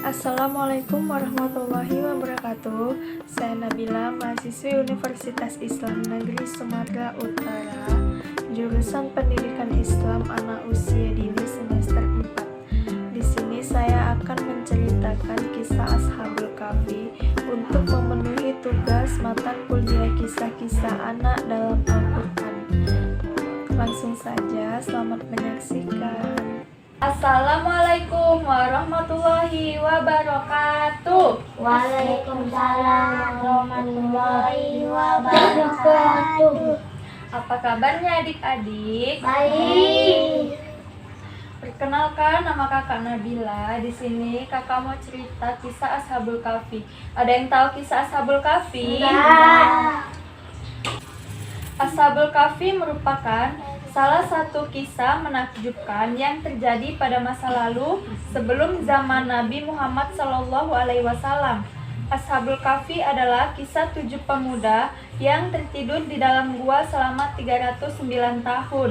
Assalamualaikum warahmatullahi wabarakatuh. Saya Nabila, mahasiswi Universitas Islam Negeri Sumatera Utara, jurusan Pendidikan Islam Anak Usia Dini semester 4. Di sini saya akan menceritakan kisah Ashabul Kahfi untuk memenuhi tugas mata kuliah kisah-kisah anak dalam Al-Quran. Langsung saja, selamat menyaksikan. Assalamualaikum warahmatullahi wabarakatuh. Waalaikumsalam warahmatullahi wabarakatuh. Apa kabarnya adik-adik? Baik. Perkenalkan, nama kakak Nabila. Di sini kakak mau cerita kisah Ashabul Kahfi. Ada yang tahu kisah Ashabul Kahfi? Enggak. Ashabul Kahfi merupakan salah satu kisah menakjubkan yang terjadi pada masa lalu sebelum zaman Nabi Muhammad SAW. Ashabul Kahfi adalah kisah 7 pemuda yang tertidur di dalam gua selama 309 tahun,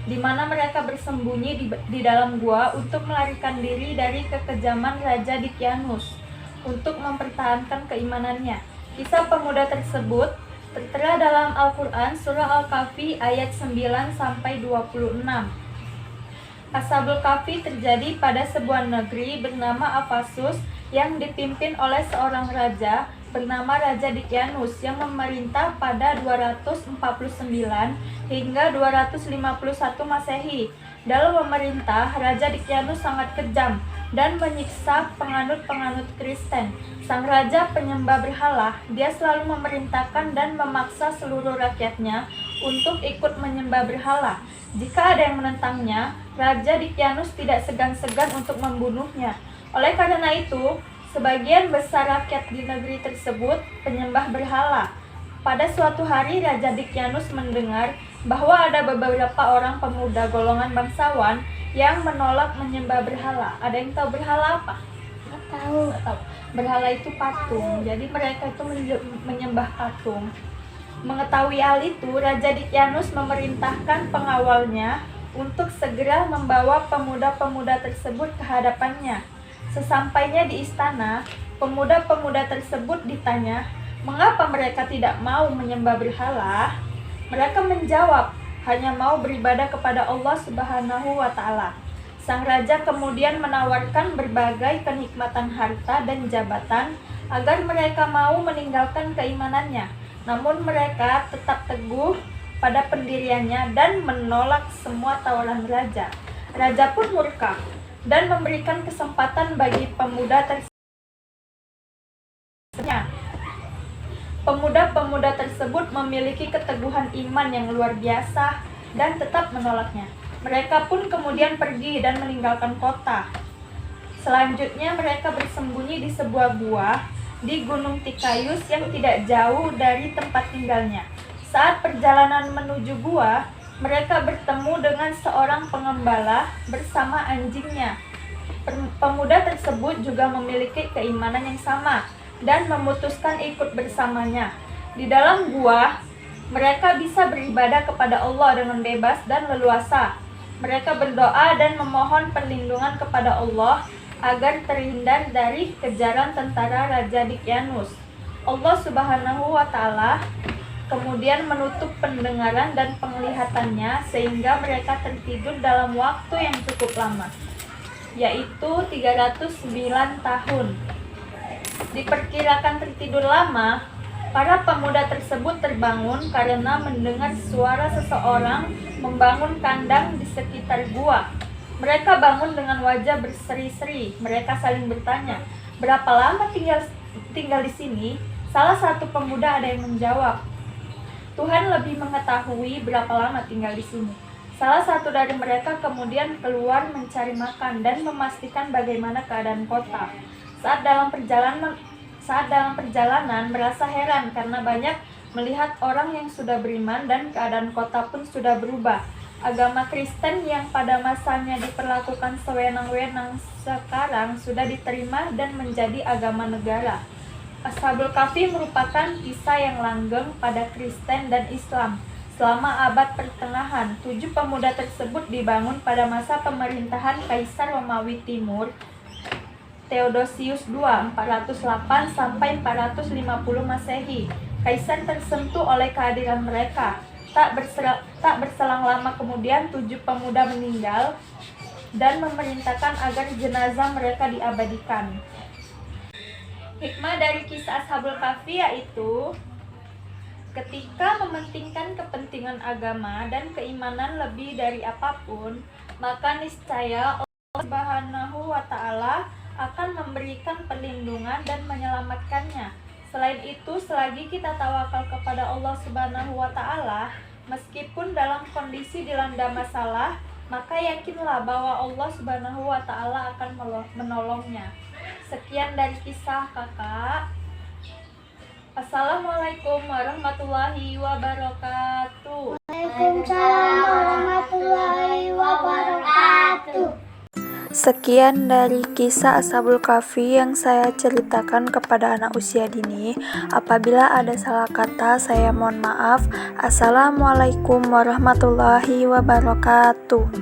di mana mereka bersembunyi di dalam gua untuk melarikan diri dari kekejaman Raja Dicyanus untuk mempertahankan keimanannya. Kisah pemuda tersebut tertera dalam Al-Quran Surah Al-Kahfi ayat 9-26. Ashabul Kahfi terjadi pada sebuah negeri bernama Ephasus yang dipimpin oleh seorang raja bernama Raja Dicyanus yang memerintah pada 249 hingga 251 Masehi. Dalam memerintah, Raja Dicyanus sangat kejam dan menyiksa penganut-penganut Kristen. Sang raja penyembah berhala, dia selalu memerintahkan dan memaksa seluruh rakyatnya untuk ikut menyembah berhala. Jika ada yang menentangnya, Raja Dicyanus tidak segan-segan untuk membunuhnya. Oleh karena itu, sebagian besar rakyat di negeri tersebut penyembah berhala. Pada suatu hari, Raja Dicyanus mendengar bahwa ada beberapa orang pemuda golongan bangsawan yang menolak menyembah berhala. Ada yang tahu berhala apa? Nggak tahu. Berhala itu patung. Jadi mereka itu menyembah patung. Mengetahui hal itu, Raja Dicyanus memerintahkan pengawalnya untuk segera membawa pemuda-pemuda tersebut ke hadapannya. Sesampainya di istana, pemuda-pemuda tersebut ditanya, mengapa mereka tidak mau menyembah berhala? Mereka menjawab, hanya mau beribadah kepada Allah Subhanahu wa Ta'ala. Sang raja kemudian menawarkan berbagai kenikmatan harta dan jabatan agar mereka mau meninggalkan keimanannya. Namun mereka tetap teguh pada pendiriannya dan menolak semua tawaran raja. Raja pun murka dan memberikan kesempatan bagi pemuda tersebut. Pemuda-pemuda tersebut memiliki keteguhan iman yang luar biasa dan tetap menolaknya. Mereka pun kemudian pergi dan meninggalkan kota. Selanjutnya mereka bersembunyi di sebuah gua di Gunung Tikayus yang tidak jauh dari tempat tinggalnya. Saat perjalanan menuju gua, mereka bertemu dengan seorang pengembala bersama anjingnya. Pemuda tersebut juga memiliki keimanan yang sama dan memutuskan ikut bersamanya. Di dalam gua, mereka bisa beribadah kepada Allah dengan bebas dan leluasa. Mereka berdoa dan memohon perlindungan kepada Allah agar terhindar dari kejaran tentara Raja Dicyanus. Allah Subhanahu wa Ta'ala kemudian menutup pendengaran dan penglihatannya sehingga mereka tertidur dalam waktu yang cukup lama, yaitu 309 tahun. Diperkirakan tertidur lama, para pemuda tersebut terbangun karena mendengar suara seseorang membangun kandang di sekitar gua. Mereka bangun dengan wajah berseri-seri. Mereka saling bertanya, "Berapa lama tinggal di sini?" Salah satu pemuda ada yang menjawab, "Tuhan lebih mengetahui berapa lama tinggal di sini." Salah satu dari mereka kemudian keluar mencari makan dan memastikan bagaimana keadaan kota. Saat dalam perjalanan merasa heran karena banyak melihat orang yang sudah beriman dan keadaan kota pun sudah berubah. Agama Kristen yang pada masanya diperlakukan sewenang-wenang sekarang sudah diterima dan menjadi agama negara. Ashabul Kahfi merupakan kisah yang langgeng pada Kristen dan Islam. Selama abad pertengahan, 7 pemuda tersebut dibangun pada masa pemerintahan Kaisar Romawi Timur Theodosius II 408 sampai 450 Masehi. Kaisar tersentuh oleh kehadiran mereka. Tak berselang lama kemudian 7 pemuda meninggal dan memerintahkan agar jenazah mereka diabadikan. Hikmah dari kisah Ashabul Kahfi yaitu ketika mementingkan kepentingan agama dan keimanan lebih dari apapun, maka niscaya Allah Subhanahu wa Ta'ala akan memberikan perlindungan dan menyelamatkannya. Selain itu, selagi kita tawakal kepada Allah Subhanahu wa Ta'ala, meskipun dalam kondisi dilanda masalah, maka yakinlah bahwa Allah Subhanahu wa Ta'ala akan menolongnya. Sekian dari kisah kakak. Assalamualaikum warahmatullahi wabarakatuh. Waalaikumsalam warahmatullahi wabarakatuh. Sekian dari kisah Ashabul Kahfi yang saya ceritakan kepada anak usia dini. Apabila ada salah kata, saya mohon maaf. Assalamualaikum warahmatullahi wabarakatuh.